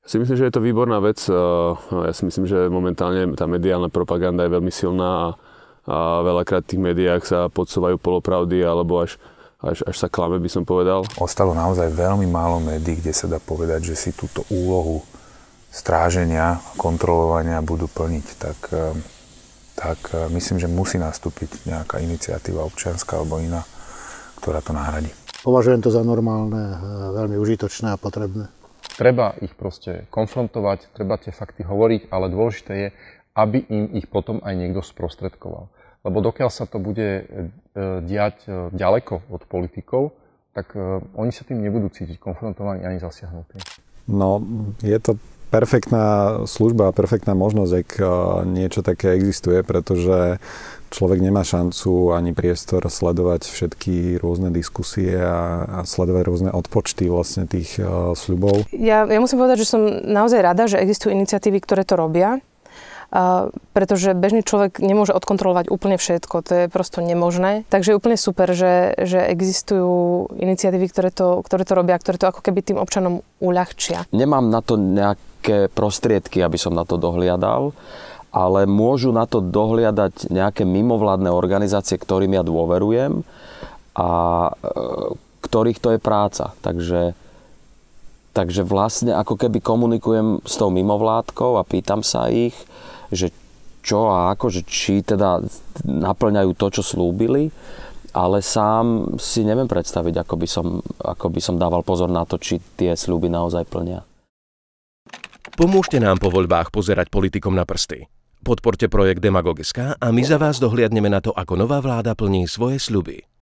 Ja si myslím, že je to výborná vec. Ja si myslím, že momentálne tá mediálna propaganda je veľmi silná a veľakrát v tých médiách sa podsúvajú polopravdy alebo až sa klame, by som povedal. Ostalo naozaj veľmi málo médií, kde sa dá povedať, že si túto úlohu stráženia, kontrolovania budú plniť. Tak myslím, že musí nastúpiť nejaká iniciatíva občianska alebo iná, ktorá to nahradí. Považujem to za normálne, veľmi užitočné a potrebné. Treba ich proste konfrontovať, treba tie fakty hovoriť, ale dôležité je, aby im ich potom aj niekto sprostredkoval. Lebo dokiaľ sa to bude diať ďaleko od politikov, tak oni sa tým nebudú cítiť konfrontovaní ani zasiahnutí. No, je to perfektná služba, perfektná možnosť, ak niečo také existuje, pretože človek nemá šancu ani priestor sledovať všetky rôzne diskusie a sledovať rôzne odpočty vlastne tých sľubov. Ja musím povedať, že som naozaj rada, že existujú iniciatívy, ktoré to robia, pretože bežný človek nemôže odkontrolovať úplne všetko, to je prosto nemožné. Takže je úplne super, že existujú iniciatívy, ktoré to robia, ktoré to ako keby tým občanom uľahčia. Nemám na to nejaké prostriedky, aby som na to dohliadal, ale môžu na to dohliadať nejaké mimovládne organizácie, ktorým ja dôverujem a ktorých to je práca. Takže vlastne ako keby komunikujem s tou mimovládkou a pýtam sa ich, že čo a ako, že či teda naplňajú to, čo slúbili, ale sám si neviem predstaviť, ako by som dával pozor na to, či tie sľuby naozaj plnia. Pomôžte nám po voľbách pozerať politikom na prsty. Podporte projekt Demagog.sk a my za vás dohliadneme na to, ako nová vláda plní svoje sľuby.